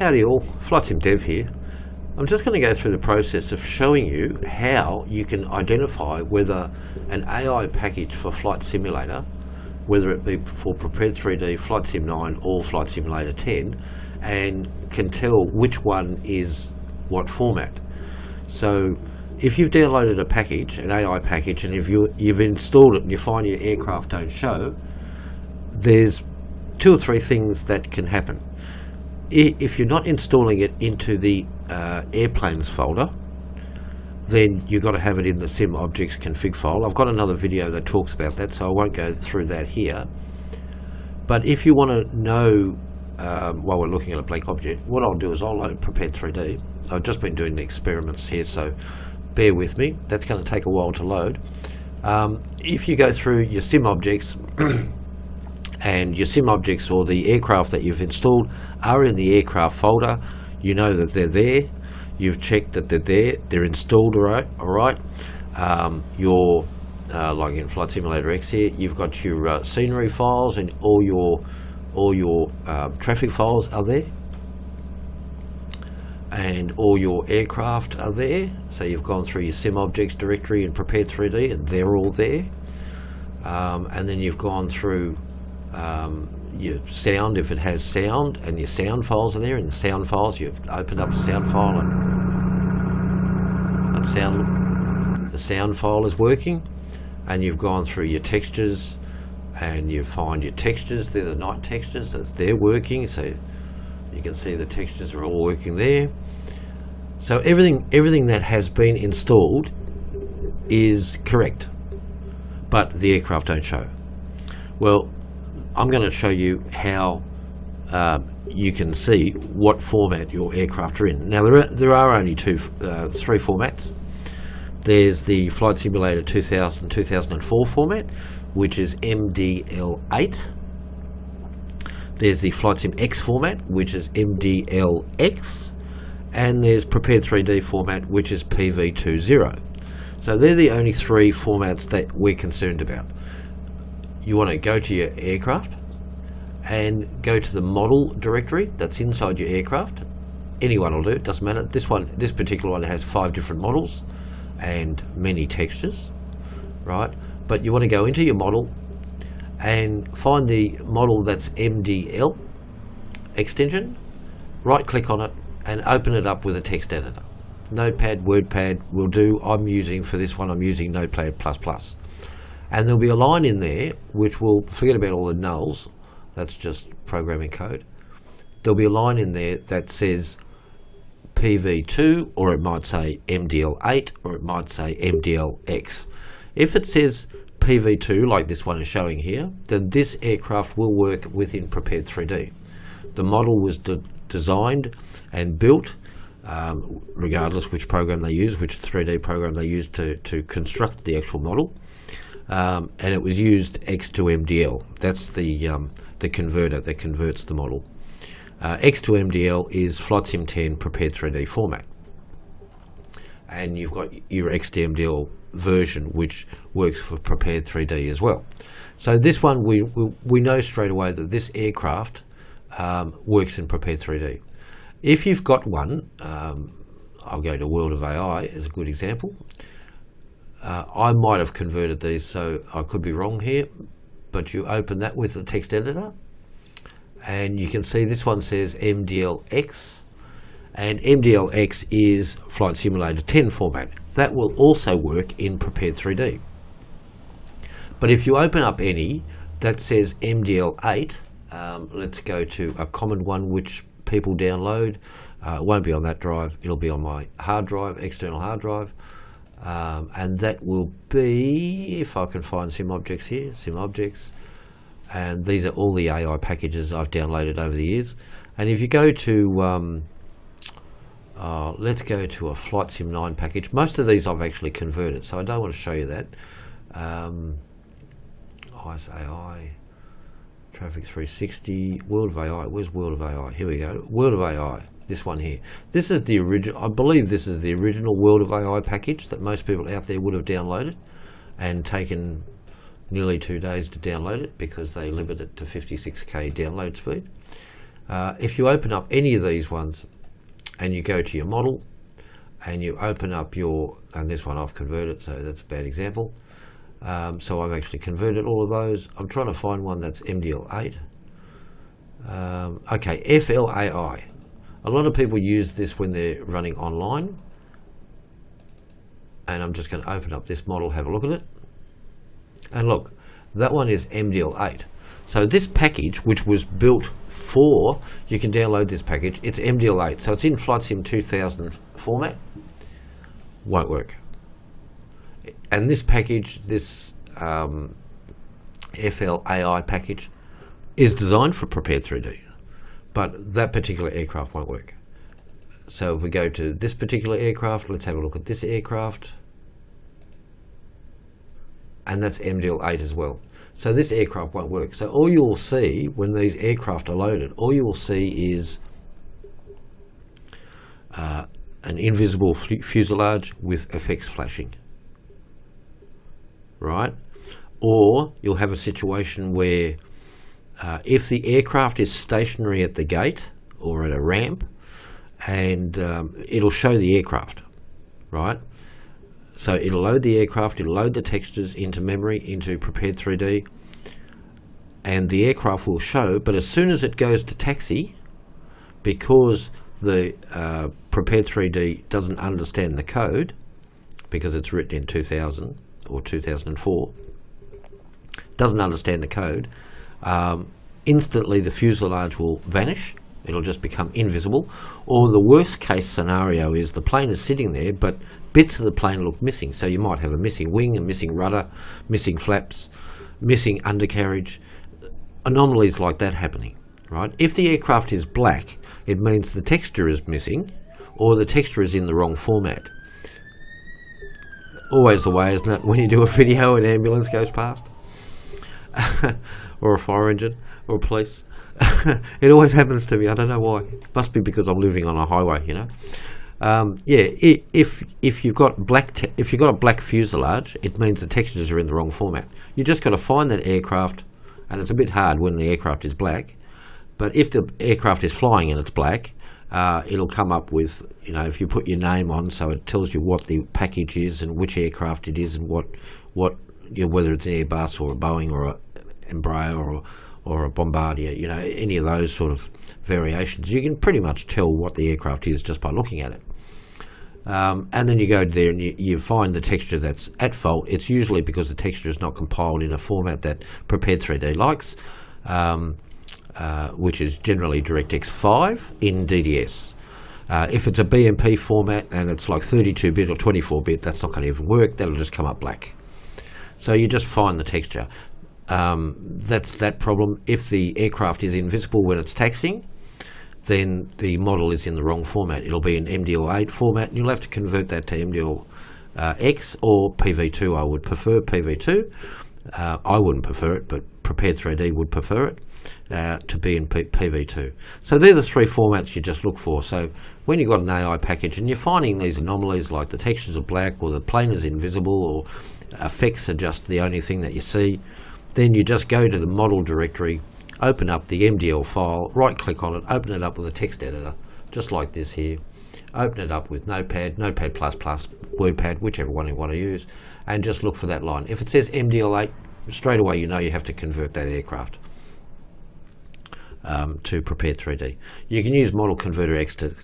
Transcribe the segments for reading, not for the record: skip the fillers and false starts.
Howdy all, Flight Sim Dev here. I'm just going to go through the process of showing you how you can identify whether an AI package for Flight Simulator, whether it be for Prepare3D, Flight Sim 9 or Flight Simulator 10, and can tell which one is what format. So if you've downloaded a package, an AI package, and if you've installed it and you find your aircraft don't show, there's 2 or 3 things that can happen. If you're not installing it into the airplanes folder, then you've got to have it in the sim objects config file. I've got another video that talks about that, so I won't go through that here. But if you want to know while we're looking at a blank object, what I'll do is I'll load Prepare3D. I've just been doing the experiments here, so bear with me. That's going to take a while to load. If you go through your sim objects and your sim objects or the aircraft that you've installed are in the aircraft folder, you know that they're there, you've checked that they're there, they're installed all right. Your like in Flight Simulator X here, you've got your scenery files and all your traffic files are there, and all your aircraft are there. So you've gone through your sim objects directory in Prepare3D and they're all there. And then you've gone through your sound, if it has sound, and your sound files are there. In the sound files, you've opened up a sound file and the sound file is working. And you've gone through your textures and you find your textures. They're the night textures, they're working, so you can see the textures are all working there. So everything that has been installed is correct, but the aircraft don't show. Well, I'm going to show you how you can see what format your aircraft are in. Now there are only 3 formats. There's the Flight Simulator 2004 format, which is MDL8. There's the Flight Sim X format, which is MDLX, and there's Prepare3D format, which is PV20. So they're the only 3 formats that we're concerned about. You want to go to your aircraft and go to the model directory that's inside your aircraft. Any one will do, it doesn't matter. This particular one has 5 different models and many textures, right? But you want to go into your model and find the model that's MDL extension, right click on it and open it up with a text editor. Notepad, WordPad will do. For this one I'm using Notepad++. And there'll be a line in there which will, forget about all the nulls, that's just programming code. There'll be a line in there that says PV2, or it might say MDL8, or it might say MDLX. If it says PV2, like this one is showing here, then this aircraft will work within Prepare3D. The model was designed and built, regardless which program they use, which 3D program they use to construct the actual model. And it was used X to MDL. That's the converter that converts the model. X to MDL is Flight Sim 10 Prepare3D format. And you've got your X to MDL version, which works for Prepare3D as well. So this one, we know straight away that this aircraft works in Prepare3D. If you've got one, I'll go to World of AI as a good example. I might have converted these, so I could be wrong here, but you open that with the text editor and you can see this one says MDLX, and MDLX is Flight Simulator 10 format. That will also work in Prepare3D. But if you open up any that says MDL8, let's go to a common one which people download. It won't be on that drive, it'll be on my hard drive, external hard drive. And that will be, if I can find sim objects here, sim objects, and these are all the AI packages I've downloaded over the years. And if you go to let's go to a Flight Sim 9 package. Most of these I've actually converted, so I don't want to show you that. AI, Traffic 360, World of AI. Where's World of AI? Here we go. World of AI. This one here. This is the original. I believe this is the original World of AI package that most people out there would have downloaded and taken nearly 2 days to download it because they limit it to 56K download speed. If you open up any of these ones and you go to your model and you open up your, and this one I've converted, so that's a bad example. So I've actually converted all of those. I'm trying to find one that's MDL8. Okay, FLAI. A lot of people use this when they're running online. And I'm just going to open up this model, have a look at it. And look, that one is MDL8. So this package, which was built for, you can download this package, it's MDL8. So it's in Flight Sim 2000 format. Won't work. And this package, this FLAI package, is designed for Prepare3D. But that particular aircraft won't work. So if we go to this particular aircraft, let's have a look at this aircraft. And that's MDL8 as well. So this aircraft won't work. So all you'll see when these aircraft are loaded, all you will see is an invisible fuselage with effects flashing. Right? Or you'll have a situation where if the aircraft is stationary at the gate or at a ramp, and it'll show the aircraft, right? So it'll load the aircraft, it'll load the textures into memory, into Prepare3D, and the aircraft will show, but as soon as it goes to taxi, because the Prepare3D doesn't understand the code, because it's written in 2000 or 2004, doesn't understand the code, instantly the fuselage will vanish. It'll just become invisible. Or the worst case scenario is the plane is sitting there, but bits of the plane look missing. So you might have a missing wing, a missing rudder, missing flaps, missing undercarriage, anomalies like that happening, right? If the aircraft is black, it means the texture is missing, or the texture is in the wrong format. Always the way, isn't it? When you do a video, an ambulance goes past, or a fire engine, or a police. It always happens to me. I don't know why. Must be because I'm living on a highway, you know. Yeah, if you've got a black fuselage, it means the textures are in the wrong format. You just got to find that aircraft, and it's a bit hard when the aircraft is black. But if the aircraft is flying and it's black, it'll come up with, you know, if you put your name on, so it tells you what the package is and which aircraft it is and what you know, whether it's an Airbus or a Boeing or a Embraer or a Bombardier, you know, any of those sort of variations. You can pretty much tell what the aircraft is just by looking at it. And then you go there and you find the texture that's at fault. It's usually because the texture is not compiled in a format that Prepare3D likes, which is generally DirectX 5 in DDS. If it's a BMP format and it's like 32-bit or 24-bit, that's not going to even work. That'll just come up black. So you just find the texture. That's that problem. If the aircraft is invisible when it's taxiing, then the model is in the wrong format. It'll be an MDL8 format, and you'll have to convert that to MDL-X or PV2. I would prefer PV2. I wouldn't prefer it, but Prepare3D would prefer it to be in PV2. So they're the three formats you just look for. So when you've got an AI package and you're finding these anomalies like the textures are black or the plane is invisible or effects are just the only thing that you see, then you just go to the model directory, open up the MDL file, right click on it, open it up with a text editor, just like this here. Open it up with Notepad, Notepad++, WordPad, whichever one you want to use, and just look for that line. If it says MDL8, straight away you know you have to convert that aircraft to Prepare3D. You can use Model Converter X to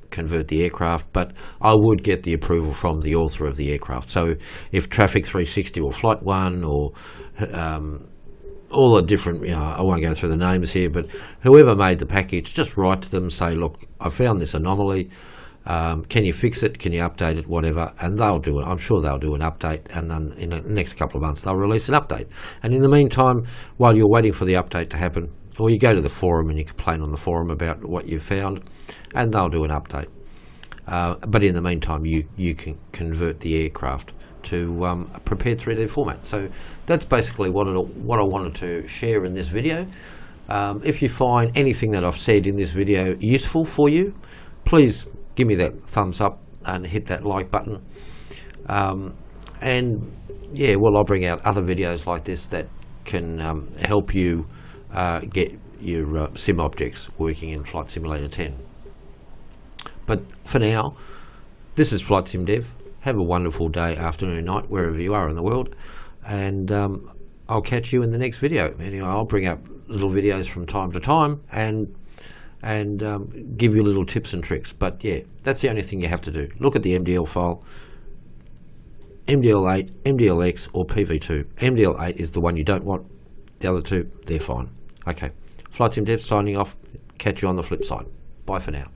convert the aircraft, but I would get the approval from the author of the aircraft. So if Traffic 360 or Flight 1 or all the different, you know, I won't go through the names here, but whoever made the package, just write to them, say, look, I found this anomaly, can you fix it, can you update it, whatever, and they'll do it. I'm sure they'll do an update, and then in the next couple of months they'll release an update. And in the meantime, while you're waiting for the update to happen, or you go to the forum and you complain on the forum about what you found, and they'll do an update. But in the meantime, you can convert the aircraft to a Prepare3D format. So that's basically what I wanted to share in this video. If you find anything that I've said in this video useful for you, please give me that thumbs up and hit that like button. And yeah, well, I'll bring out other videos like this that can help you get sim objects working in Flight Simulator 10. But for now, this is Flight Sim Dev. Have a wonderful day, afternoon, night, wherever you are in the world, and I'll catch you in the next video. Anyway, I'll bring up little videos from time to time and give you little tips and tricks. But yeah, that's the only thing you have to do. Look at the MDL file, MDL8, MDLX, or PV2. MDL8 is the one you don't want. The other two, they're fine. Okay, Flight Sim Dev signing off. Catch you on the flip side. Bye for now.